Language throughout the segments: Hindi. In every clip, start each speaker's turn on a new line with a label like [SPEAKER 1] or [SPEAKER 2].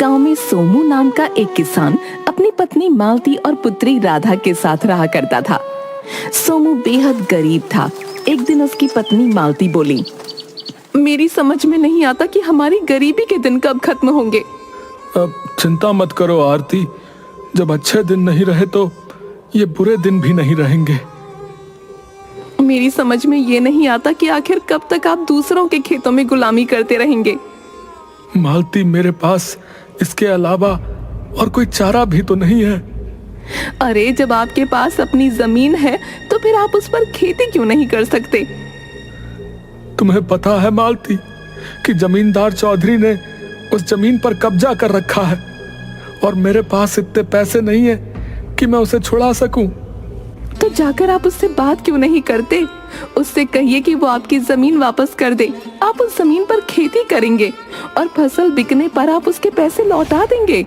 [SPEAKER 1] गांव में सोमू नाम का एक किसान अपनी पत्नी मालती और पुत्री राधा के साथ रहा करता था। सोमू बेहद गरीब था। एक दिन उसकी पत्नी मालती बोली, मेरी समझ में नहीं आता कि हमारी गरीबी के दिन कब खत्म होंगे।
[SPEAKER 2] अब चिंता मत करो आरती, जब अच्छे दिन नहीं रहे तो ये बुरे दिन भी नहीं रहेंगे।
[SPEAKER 1] मेरी समझ में ये नहीं आता कि आखिर कब तक आप दूसरों के खेतों में गुलामी करते रहेंगे।
[SPEAKER 2] मालती, मेरे पास इसके अलावा और कोई चारा भी तो नहीं है।
[SPEAKER 1] अरे जब आपके पास अपनी जमीन है तो फिर आप उस पर खेती क्यों नहीं कर सकते?
[SPEAKER 2] तुम्हें पता है मालती कि जमींदार चौधरी ने उस जमीन पर कब्जा कर रखा है और मेरे पास इतने पैसे नहीं है कि मैं उसे छुड़ा सकूं।
[SPEAKER 1] तो जाकर आप उससे बात क्यों नहीं करते? उससे कहिए कि वो आपकी जमीन वापस कर दे। आप उस जमीन पर खेती करेंगे और फसल बिकने पर आप उसके पैसे लौटा देंगे।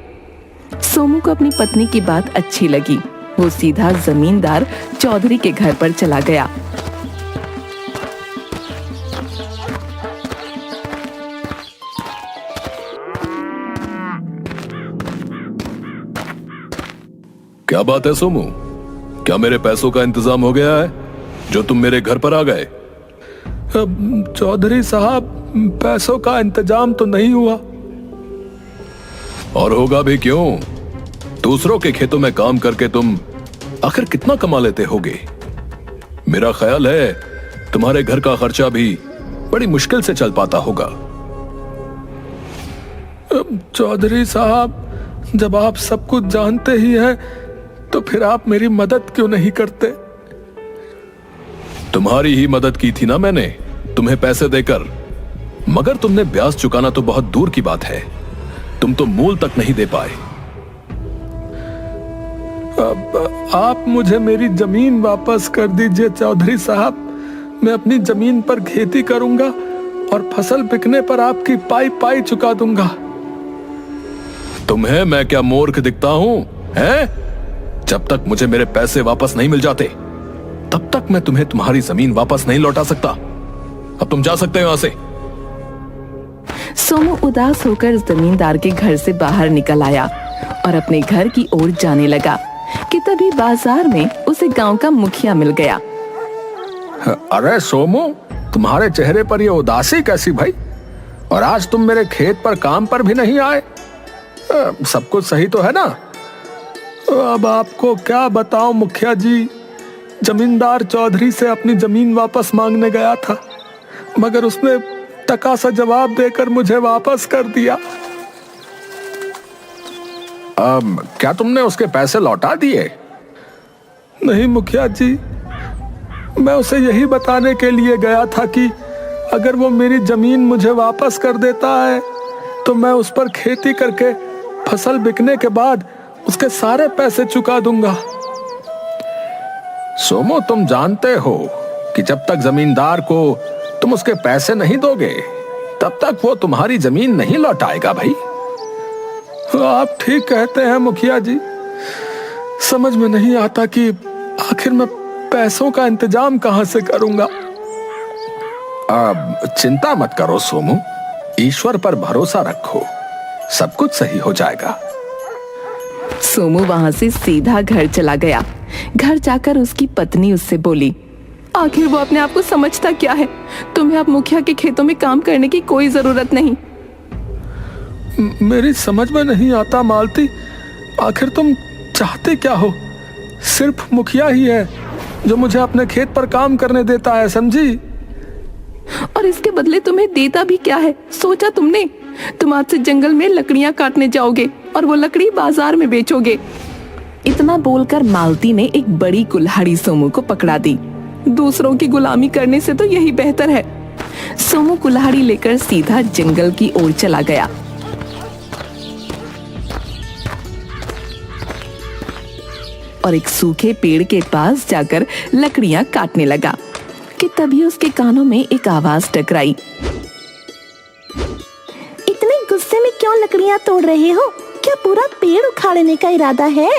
[SPEAKER 1] सोमू को अपनी पत्नी की बात अच्छी लगी। वो सीधा जमींदार चौधरी के घर पर चला गया।
[SPEAKER 3] क्या बात है सोमू, क्या मेरे पैसों का इंतजाम हो गया है जो तुम मेरे घर पर आ गए?
[SPEAKER 2] चौधरी साहब, पैसों का इंतजाम तो नहीं हुआ।
[SPEAKER 3] और होगा भी क्यों? दूसरों के खेतों में काम करके तुम आखिर कितना कमा लेते होगे? मेरा ख्याल है तुम्हारे घर का खर्चा भी बड़ी मुश्किल से चल पाता होगा।
[SPEAKER 2] चौधरी साहब, जब आप सब कुछ जानते ही हैं तो फिर आप मेरी मदद क्यों नहीं करते?
[SPEAKER 3] तुम्हारी ही मदद की थी ना मैंने, तुम्हें पैसे देकर, मगर तुमने ब्याज चुकाना तो बहुत दूर की बात है। तुम तो मूल तक नहीं दे पाए।
[SPEAKER 2] अब आप मुझे मेरी जमीन वापस कर दीजिए चौधरी साहब। मैं अपनी जमीन पर खेती करूंगा और फसल बिकने पर आपकी पाई पाई चुका दूंगा।
[SPEAKER 3] तुम्हें मैं क्या मूर्ख दिखता हूं? हैं? जब तक मुझे मेरे पैसे वापस नहीं मिल जाते तब तक मैं तुम्हें तुम्हारी जमीन वापस नहीं लौटा सकता। अब तुम जा सकते हो यहां से।
[SPEAKER 1] सोमू उदास होकर जमींदार के घर से बाहर निकल आया और अपने घर की ओर जाने लगा कि तभी बाजार में उसे गांव का मुखिया मिल गया।
[SPEAKER 4] अरे सोमू, तुम्हारे चेहरे पर ये उदासी कैसी भाई? और आज तुम मेरे खेत पर काम पर भी नहीं आए। सब कुछ सही तो है ना?
[SPEAKER 2] अब आपको क्या बताऊं मुखिया जी, जमींदार चौधरी से अपनी जमीन वापस मांगने गया था, मगर उसने टका सा जवाब देकर मुझे वापस कर दिया।
[SPEAKER 4] क्या तुमने उसके पैसे लौटा दिए?
[SPEAKER 2] नहीं मुखिया जी, मैं उसे यही बताने के लिए गया था कि अगर वो मेरी जमीन मुझे वापस कर देता है तो मैं उस पर खेती करके फसल बिकने के बाद उसके सारे पैसे चुका दूंगा।
[SPEAKER 4] सोमो, तुम जानते हो कि जब तक जमींदार को तुम उसके पैसे नहीं दोगे तब तक वो तुम्हारी जमीन नहीं लौटाएगा भाई।
[SPEAKER 2] आप ठीक कहते हैं मुखिया जी। समझ में नहीं आता कि आखिर मैं पैसों का इंतजाम कहां से करूंगा।
[SPEAKER 4] अब चिंता मत करो सोमू, ईश्वर पर भरोसा रखो, सब कुछ सही हो जाएगा।
[SPEAKER 1] सोमू वहां से सीधा घर चला गया। घर जाकर उसकी पत्नी उससे बोली, आखिर वो अपने आप को समझता क्या है? तुम्हें अब मुखिया के खेतों में काम करने की कोई जरूरत नहीं।
[SPEAKER 2] मेरी समझ में नहीं आता मालती, आखिर तुम चाहते क्या हो? सिर्फ मुखिया ही है जो मुझे अपने खेत पर काम करने देता है, समझी?
[SPEAKER 1] और इसके बदले तुम्हें देता भी क्या है, सोचा तुमने? तुम आज से जंगल में लकड़ियां काटने जाओगे और वो लकड़ी बाजार में बेचोगे। इतना बोलकर मालती ने एक बड़ी कुल्हाड़ी सोमू को पकड़ा दी। दूसरों की गुलामी करने से तो यही बेहतर है। सोमू कुल्हाड़ी लेकर सीधा जंगल की ओर चला गया। और एक सूखे पेड़ के पास जाकर लकड़ियां काटने लगा कि तभी उसके कानों में एक आवाज टकराई।
[SPEAKER 5] इतने गुस्से में क्यों लकड़ियां तोड़ रहे हो? क्या पूरा पेड़ उखाड़ने का इरादा है?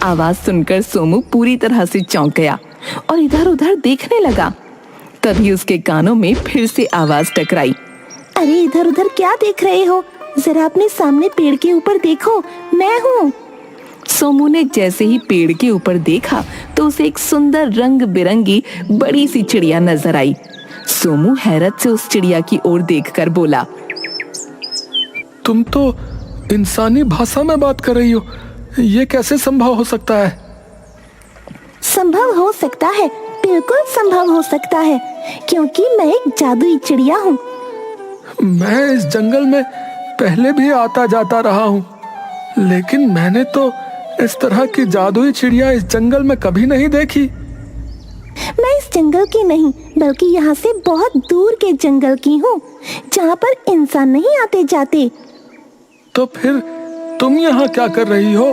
[SPEAKER 1] आवाज सुनकर सोमू पूरी तरह से चौंक गया और इधर उधर देखने लगा। तभी उसके कानों में फिर से आवाज टकराई।
[SPEAKER 5] अरे इधर उधर क्या देख रहे हो? जरा अपने सामने पेड़ के ऊपर देखो, मैं हूँ।
[SPEAKER 1] सोमू ने जैसे ही पेड़ के ऊपर देखा तो उसे एक सुंदर रंग बिरंगी बड़ी सी चिड़िया नजर आई। सोमू हैरत से उस चिड़िया की ओर देखकर बोला,
[SPEAKER 2] तुम तो इंसानी भाषा में बात कर रही हो, ये कैसे संभव हो सकता है?
[SPEAKER 5] संभव हो सकता है, बिल्कुल संभव हो सकता है, क्योंकि मैं एक जादुई चिड़िया हूँ।
[SPEAKER 2] मैं इस जंगल में पहले भी आता जाता रहा हूँ, लेकिन मैंने तो इस तरह की जादुई चिड़िया इस जंगल में कभी नहीं देखी।
[SPEAKER 5] मैं इस जंगल की नहीं, बल्कि यहाँ से बहुत दूर के जंगल की हूँ, जहाँ पर इंसान नहीं आते जाते।
[SPEAKER 2] तो फिर तुम यहाँ क्या कर रही हो?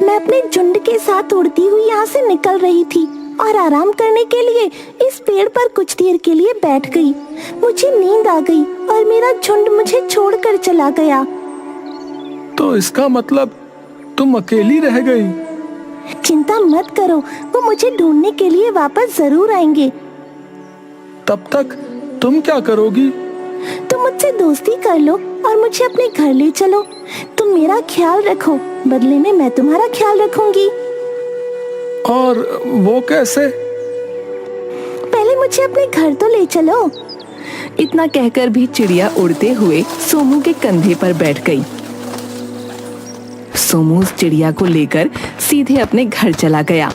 [SPEAKER 5] मैं अपने झुंड के साथ उड़ती हुई यहाँ से निकल रही थी और आराम करने के लिए इस पेड़ पर कुछ देर के लिए बैठ गई। मुझे नींद आ गई और मेरा झुंड मुझे छोड़कर चला गया।
[SPEAKER 2] तो इसका मतलब तुम अकेली रह गई?
[SPEAKER 5] चिंता मत करो, वो मुझे ढूंढने के लिए वापस जरूर आएंगे।
[SPEAKER 2] तब तक तुम क्या करोगी?
[SPEAKER 5] तुम मुझसे दोस्ती कर लो और मुझे अपने घर ले चलो। तुम मेरा ख्याल रखो, बदले में मैं तुम्हारा ख्याल रखूंगी।
[SPEAKER 2] और वो कैसे?
[SPEAKER 5] पहले मुझे अपने घर तो ले चलो।
[SPEAKER 1] इतना कहकर भी चिड़िया उड़ते हुए सोमू के कंधे पर बैठ गई। सोमू उस चिड़िया को लेकर सीधे अपने घर चला गया।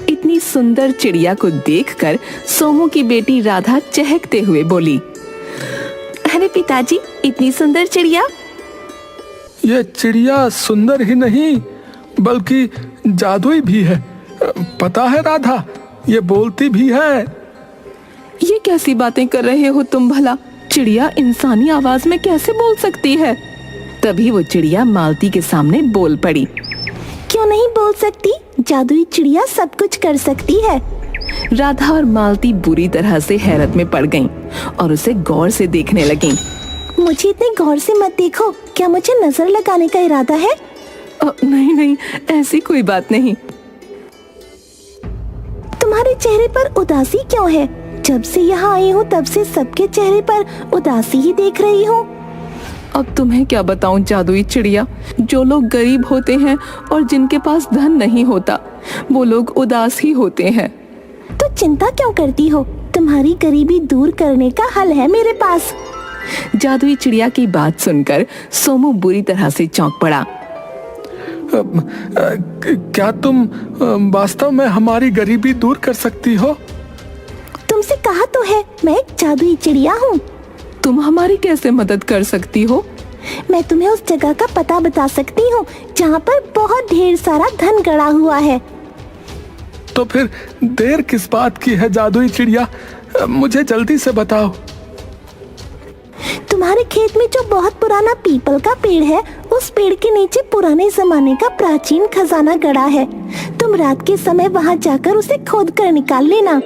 [SPEAKER 1] इतनी सुंदर चिड़िया को देखकर सोमू की बेटी राधा चहकते हुए बोली, अरे पिताजी, इतनी सुंदर चिड़िया।
[SPEAKER 2] ये चिड़िया सुंदर ही नहीं बल्कि जादुई भी है। पता है राधा, ये बोलती भी है।
[SPEAKER 1] ये कैसी बातें कर रहे हो तुम भला? चिड़िया इंसानी आवाज में कैसे बोल सकती है? तभी वो चिड़िया मालती के सामने बोल पड़ी।
[SPEAKER 5] क्यों नहीं बोल सकती? जादुई चिड़िया सब कुछ कर सकती है।
[SPEAKER 1] राधा और मालती बुरी तरह से हैरत में पड़ गईं और उसे गौर से देखने लगीं।
[SPEAKER 5] मुझे इतने गौर से मत देखो, क्या मुझे नजर लगाने का इरादा है?
[SPEAKER 1] नहीं नहीं, ऐसी कोई बात नहीं।
[SPEAKER 5] तुम्हारे चेहरे पर उदासी क्यों है? जब से यहाँ आई हूँ तब से सबके चेहरे पर उदासी ही देख रही हूँ।
[SPEAKER 1] अब तुम्हें क्या बताऊं जादुई चिड़िया, जो लोग गरीब होते हैं और जिनके पास धन नहीं होता, वो लोग उदास ही होते हैं।
[SPEAKER 5] तो चिंता क्यों करती हो? तुम्हारी गरीबी दूर करने का हल है मेरे पास।
[SPEAKER 1] जादुई चिड़िया की बात सुनकर सोमू बुरी तरह से चौंक पड़ा।
[SPEAKER 2] क्या तुम वास्तव में हमारी गरीबी दूर कर सकती हो?
[SPEAKER 5] तुमसे कहा तो है, मैं एक जादुई चिड़िया हूँ।
[SPEAKER 1] तुम हमारी कैसे मदद कर सकती हो?
[SPEAKER 5] मैं तुम्हें उस जगह का पता बता सकती हूँ जहाँ पर बहुत ढेर सारा धन गड़ा हुआ है।
[SPEAKER 2] तो फिर देर किस बात की है जादुई चिड़िया? मुझे जल्दी से बताओ।
[SPEAKER 5] तुम्हारे खेत में जो बहुत पुराना पीपल का पेड़ है, उस पेड़ के नीचे पुराने जमाने का प्राचीन खजाना गड़ा है। तुम रात के समय वहां जाकर उसे खोद कर निकाल लेना।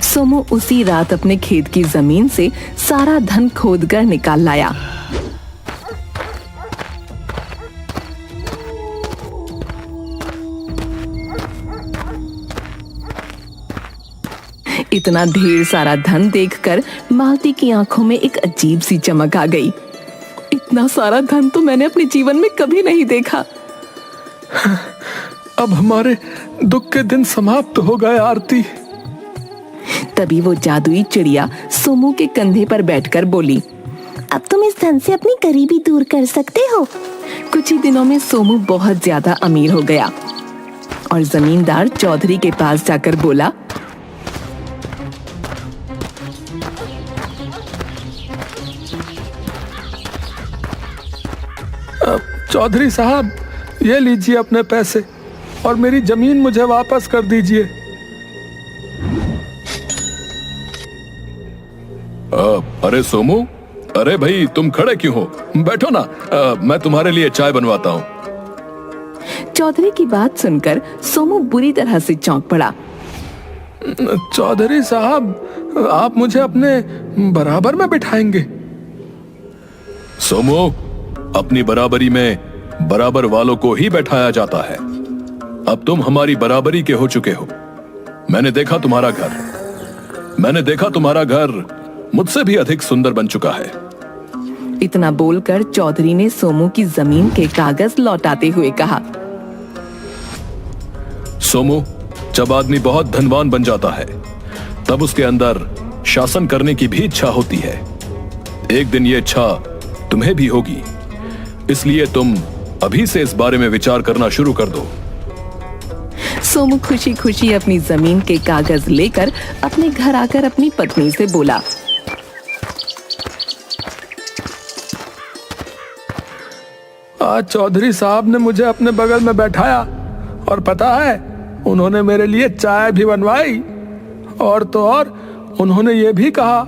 [SPEAKER 1] सोमू उसी रात अपने खेत की जमीन से सारा धन खोदकर निकाल लाया। इतना ढेर सारा धन देखकर मालती की आंखों में एक अजीब सी चमक आ गई। इतना सारा धन तो मैंने अपने जीवन में कभी नहीं देखा।
[SPEAKER 2] अब हमारे दुख के दिन समाप्त हो गए आरती।
[SPEAKER 1] तभी वो जादुई चिड़िया सोमू के कंधे पर बैठकर बोली,
[SPEAKER 5] अब तुम इस धन से अपनी गरीबी दूर कर सकते हो।
[SPEAKER 1] कुछ ही दिनों में सोमू बहुत ज्यादा अमीर हो गया और जमींदार चौधरी के पास जाकर बोला,
[SPEAKER 2] चौधरी साहब, ये लीजिए अपने पैसे और मेरी जमीन मुझे वापस कर दीजिए।
[SPEAKER 3] अरे सोमू, अरे भाई तुम खड़े क्यों हो? बैठो ना, मैं तुम्हारे लिए चाय बनवाता हूँ।
[SPEAKER 1] चौधरी की बात सुनकर सोमू बुरी तरह से चौंक पड़ा।
[SPEAKER 2] चौधरी साहब, आप मुझे अपने बराबर में बिठाएंगे?
[SPEAKER 3] सोमू, अपनी बराबरी में बराबर वालों को ही बैठाया जाता है। अब तुम हमारी बराबरी के हो चुके हो। मैंने देखा तुम्हारा घर मुझसे भी अधिक सुंदर बन चुका है।
[SPEAKER 1] इतना बोलकर चौधरी ने सोमू की जमीन के कागज लौटाते हुए कहा।
[SPEAKER 3] सोमू, जब आदमी बहुत धनवान बन जाता है तब उसके अंदर शासन करने की भी इच्छा होती है। एक दिन ये इच्छा तुम्हें भी होगी, इसलिए तुम अभी से इस बारे में विचार करना शुरू कर दो।
[SPEAKER 1] सोमू खुशी खुशी अपनी जमीन के कागज लेकर अपने घर आकर अपनी पत्नी से बोला।
[SPEAKER 2] आज चौधरी साहब ने मुझे अपने बगल में बैठाया और पता है, उन्होंने मेरे लिए चाय भी बनवाई। और तो और उन्होंने ये भी कहा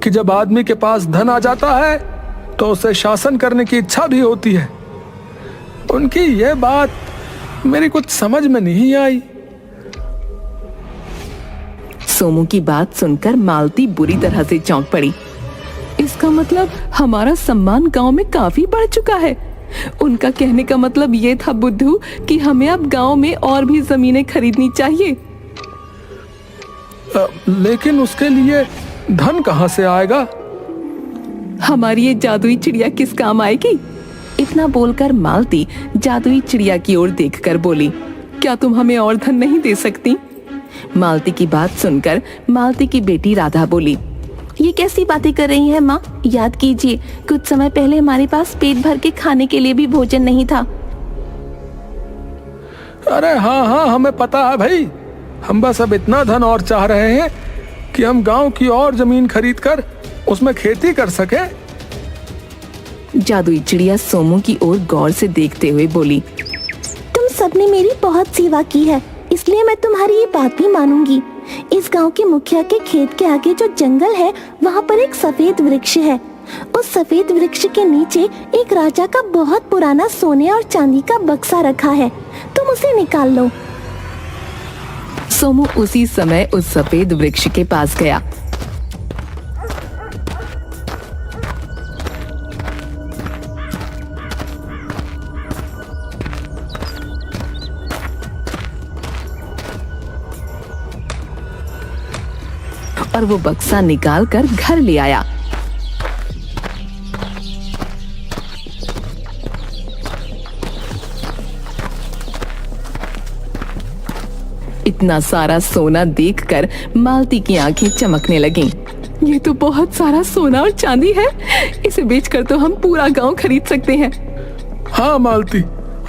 [SPEAKER 2] कि जब आदमी के पास धन आ जाता है तो उसे शासन करने की इच्छा भी होती है। उनकी ये बात मेरी कुछ समझ में नहीं आई।
[SPEAKER 1] सोमू की बात सुनकर मालती बुरी तरह से चौंक पड़ी। इसका मतलब हमारा सम्मान गांव में काफी बढ़ चुका है। उनका कहने का मतलब ये था बुद्धू कि हमें अब गांव में और भी जमीनें खरीदनी चाहिए।
[SPEAKER 2] लेकिन उसके लिए धन कहाँ से आएगा?
[SPEAKER 1] हमारी ये जादुई चिड़िया किस काम आएगी? इतना बोलकर मालती जादुई चिड़िया की ओर देखकर बोली, क्या तुम हमें और धन नहीं दे सकती? मालती की बात सुनकर मालती की बेटी राधा बोली, ये कैसी बातें कर रही है माँ? याद कीजिए, कुछ समय पहले हमारे पास पेट भर के खाने के लिए भी भोजन नहीं था।
[SPEAKER 2] अरे हाँ हाँ, हमें पता है भाई। हम बस अब इतना धन और चाह रहे हैं कि हम गांव की और जमीन खरीद कर उसमें खेती कर सके।
[SPEAKER 1] जादुई चिड़िया सोमू की ओर गौर से देखते हुए बोली,
[SPEAKER 5] तुम सबने मेरी बहुत सेवा की है, इसलिए मैं तुम्हारी ये बात भी मानूंगी। इस गांव के मुखिया के खेत के आगे जो जंगल है, वहाँ पर एक सफेद वृक्ष है। उस सफेद वृक्ष के नीचे एक राजा का बहुत पुराना सोने और चांदी का बक्सा रखा है, तुम उसे निकाल लो।
[SPEAKER 1] सोमू उसी समय उस सफेद वृक्ष के पास गया। और वो बक्सा निकाल कर घर ले आया। इतना सारा सोना देखकर मालती की आंखें चमकने लगीं। ये तो बहुत सारा सोना और चांदी है, इसे बेचकर तो हम पूरा गांव खरीद सकते हैं।
[SPEAKER 2] हाँ मालती,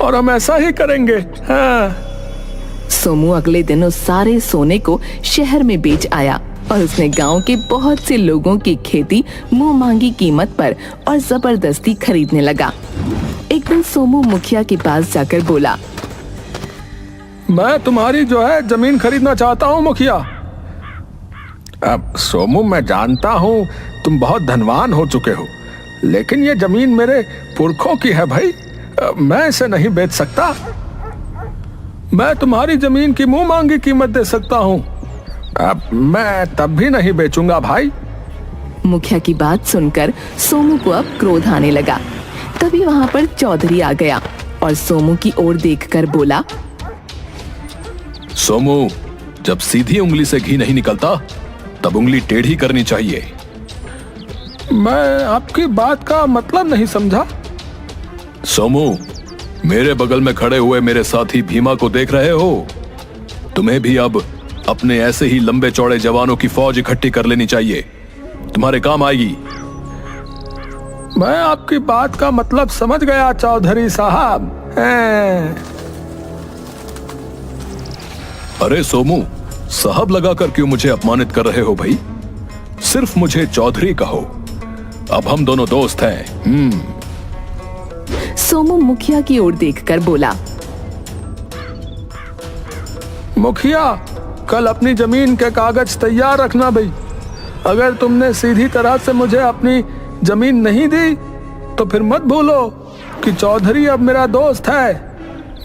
[SPEAKER 2] और हम ऐसा ही करेंगे। हाँ।
[SPEAKER 1] सोमू अगले दिन उस सारे सोने को शहर में बेच आया और उसने गांव के बहुत से लोगों की खेती मुंह मांगी कीमत पर और जबरदस्ती खरीदने लगा। एक दिन सोमू मुखिया के पास जाकर बोला,
[SPEAKER 2] मैं तुम्हारी जो है जमीन खरीदना चाहता हूँ मुखिया।
[SPEAKER 4] अब सोमू, मैं जानता हूँ तुम बहुत धनवान हो चुके हो, लेकिन ये जमीन मेरे पुरखों की है भाई, मैं इसे नहीं बेच सकता।
[SPEAKER 2] मैं तुम्हारी जमीन की मुंह मांगी कीमत दे सकता हूँ।
[SPEAKER 4] अब मैं तब भी नहीं बेचूंगा भाई।
[SPEAKER 1] मुखिया की बात सुनकर सोमू को अब क्रोध आने लगा। तभी वहाँ पर चौधरी आ गया और सोमू की ओर देखकर बोला,
[SPEAKER 3] सोमू, जब सीधी उंगली से घी नहीं निकलता तब उंगली टेढ़ी करनी चाहिए।
[SPEAKER 2] मैं आपकी बात का मतलब नहीं समझा।
[SPEAKER 3] सोमू, मेरे बगल में खड़े हुए मेरे साथी भीमा को देख रहे हो? तुम्हें भी अब अपने ऐसे ही लंबे चौड़े जवानों की फौज इकट्ठी कर लेनी चाहिए, तुम्हारे काम आएगी।
[SPEAKER 2] मैं आपकी बात का मतलब समझ गया चौधरी साहब।
[SPEAKER 3] अरे सोमू, साहब लगाकर क्यों मुझे अपमानित कर रहे हो भाई? सिर्फ मुझे चौधरी कहो, अब हम दोनों दोस्त हैं।
[SPEAKER 1] सोमू मुखिया की ओर देखकर बोला,
[SPEAKER 2] मुखिया, कल अपनी जमीन के कागज तैयार रखना भाई। अगर तुमने सीधी तरह से मुझे अपनी जमीन नहीं दी तो फिर मत भूलो कि चौधरी अब मेरा दोस्त है।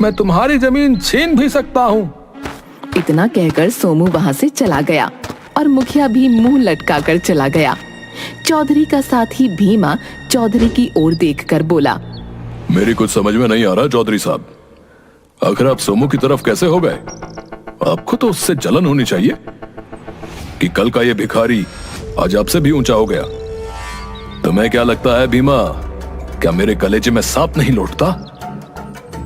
[SPEAKER 2] मैं तुम्हारी जमीन छीन भी सकता हूँ।
[SPEAKER 1] इतना कहकर सोमू वहां से चला गया और मुखिया भी मुंह लटकाकर चला गया। चौधरी का साथी भीमा चौधरी की ओर देखकर बोला,
[SPEAKER 3] मेरी कुछ समझ में नहीं आ रहा चौधरी साहब, आखिर आप सोमू की तरफ कैसे हो गए? आपको तो उससे जलन होनी चाहिए कि कल का ये भिखारी आज आपसे भी ऊंचा हो गया। तुम्हें क्या लगता है भीमा, क्या मेरे कलेजे में सांप नहीं लौटता?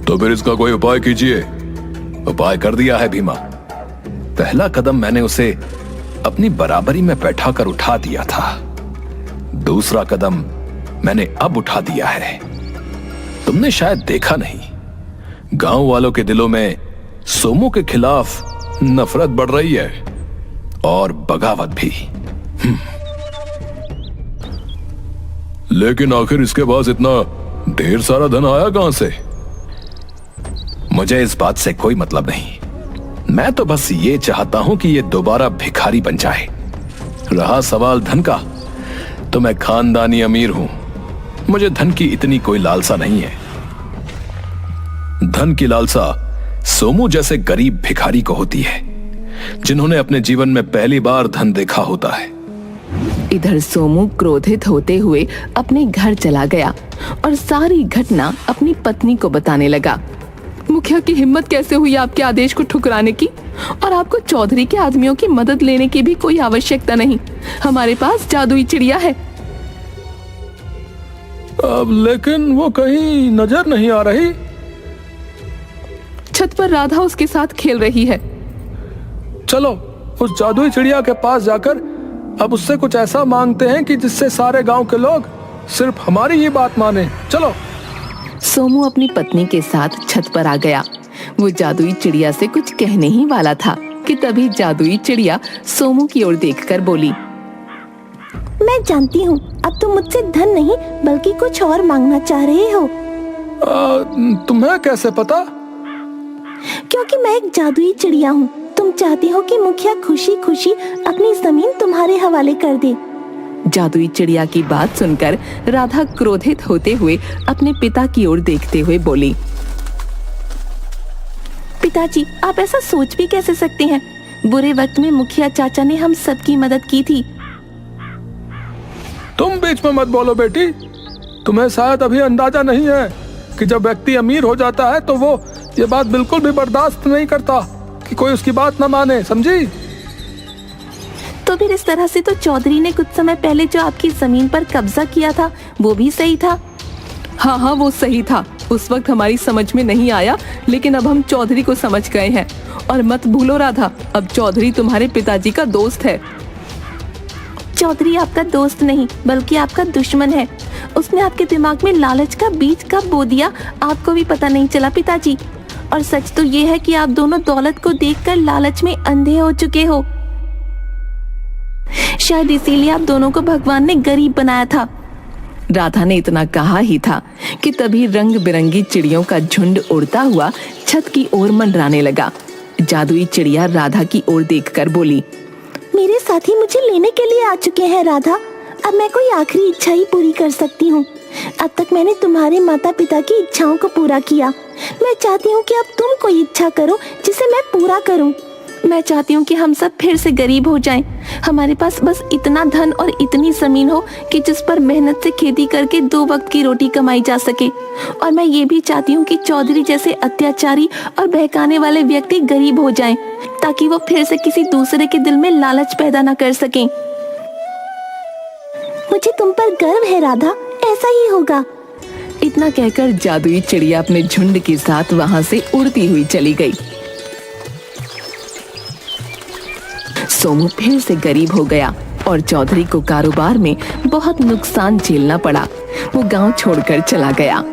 [SPEAKER 3] तो फिर इसका कोई उपाय कीजिए। उपाय कर दिया है भीमा। पहला कदम मैंने उसे अपनी बराबरी में बैठाकर उठा दिया था, दूसरा कदम मैंने अब उठा दिया है। तुमने शायद देखा नहीं, गांव वालों के दिलों में सोमू के खिलाफ नफरत बढ़ रही है और बगावत भी। लेकिन आखिर इसके पास इतना ढेर सारा धन आया कहां से? मुझे इस बात से कोई मतलब नहीं। मैं तो बस ये चाहता हूं कि ये दोबारा भिखारी बन जाए। रहा सवाल धन का, तो मैं खानदानी अमीर हूं, मुझे धन की इतनी कोई लालसा नहीं है। धन की लालसा सोमू जैसे गरीब भिखारी को होती है, जिन्होंने अपने जीवन में पहली बार धन देखा होता है।
[SPEAKER 1] इधर सोमू क्रोधित होते हुए अपने घर चला गया और सारी घटना अपनी पत्नी को बताने लगा। मुखिया की हिम्मत कैसे हुई आपके आदेश को ठुकराने की? और आपको चौधरी के आदमियों की मदद लेने की भी कोई आवश्यकता नहीं, हमारे पास जादुई चिड़िया है।
[SPEAKER 2] अब लेकिन वो कहीं नजर नहीं आ रही।
[SPEAKER 1] छत पर राधा उसके साथ खेल रही है।
[SPEAKER 2] चलो उस जादुई चिड़िया के पास जाकर अब उससे कुछ ऐसा मांगते हैं कि जिससे सारे गांव के लोग सिर्फ हमारी ही बात माने। चलो।
[SPEAKER 1] सोमू अपनी पत्नी के साथ छत पर आ गया। वो जादुई चिड़िया से कुछ कहने ही वाला था कि तभी जादुई चिड़िया सोमू की ओर देखकर बोली,
[SPEAKER 5] मैं जानती हूँ अब तुम मुझसे धन नहीं बल्कि कुछ और मांगना चाह रहे हो।
[SPEAKER 2] तुम्हें कैसे पता?
[SPEAKER 5] क्योंकि मैं एक जादुई चिड़िया हूँ। तुम चाहती हो कि मुखिया खुशी खुशी अपनी जमीन तुम्हारे हवाले कर दे।
[SPEAKER 1] जादुई चिड़िया की बात सुनकर राधा क्रोधित होते हुए अपने पिता की ओर देखते हुए बोली,
[SPEAKER 5] पिताजी आप ऐसा सोच भी कैसे सकते हैं? बुरे वक्त में मुखिया चाचा ने हम सबकी मदद की थी।
[SPEAKER 2] तुम बीच में मत बोलो बेटी। तुम्हें शायद अभी अंदाजा नहीं है कि जब व्यक्ति अमीर हो जाता है तो वो ये बात बिल्कुल भी बर्दाश्त नहीं करता कि कोई उसकी बात न माने, समझी?
[SPEAKER 5] तो फिर इस तरह से तो चौधरी ने कुछ समय पहले जो आपकी जमीन पर कब्जा किया था वो भी सही था।
[SPEAKER 1] हाँ वो सही था। उस वक्त हमारी समझ में नहीं आया, लेकिन अब हम चौधरी को समझ गए हैं। और मत भूलो राधा, अब चौधरी तुम्हारे पिताजी का दोस्त है।
[SPEAKER 5] चौधरी आपका दोस्त नहीं बल्कि आपका दुश्मन है। उसने आपके दिमाग में लालच का बीज कब बो दिया आपको भी पता नहीं चला पिताजी। और सच तो ये है कि आप दोनों दौलत को देखकर लालच में अंधे हो चुके हो। शायद इसीलिए आप दोनों को भगवान ने गरीब बनाया था।
[SPEAKER 1] राधा ने इतना कहा ही था कि तभी रंग बिरंगी चिड़ियों का झुंड उड़ता हुआ छत की ओर मंडराने लगा। जादुई चिड़िया राधा की ओर देखकर बोली,
[SPEAKER 5] मेरे साथी मुझे लेने के लिए आ चुके हैं राधा। अब मैं कोई आखिरी इच्छा ही पूरी कर सकती हूँ। अब तक मैंने तुम्हारे माता पिता की इच्छाओं को पूरा किया। मैं चाहती हूँ कि अब तुम कोई इच्छा करो जिसे मैं पूरा करूँ। मैं चाहती हूँ कि हम सब फिर से गरीब हो जाएं। हमारे पास बस इतना धन और इतनी जमीन हो कि जिस पर मेहनत से खेती करके 2 वक्त की रोटी कमाई जा सके। और मैं ये भी चाहती हूँ कि चौधरी जैसे अत्याचारी और बहकाने वाले व्यक्ति गरीब हो जाएं, ताकि वो फिर से किसी दूसरे के दिल में लालच पैदा न कर सकें। मुझे तुम पर गर्व है राधा, ऐसा ही होगा।
[SPEAKER 1] इतना कहकर जादुई चिड़िया अपने झुंड के साथ वहां से उड़ती हुई चली गई। सोमू फिर से गरीब हो गया और चौधरी को कारोबार में बहुत नुकसान झेलना पड़ा। वो गांव छोड़कर चला गया।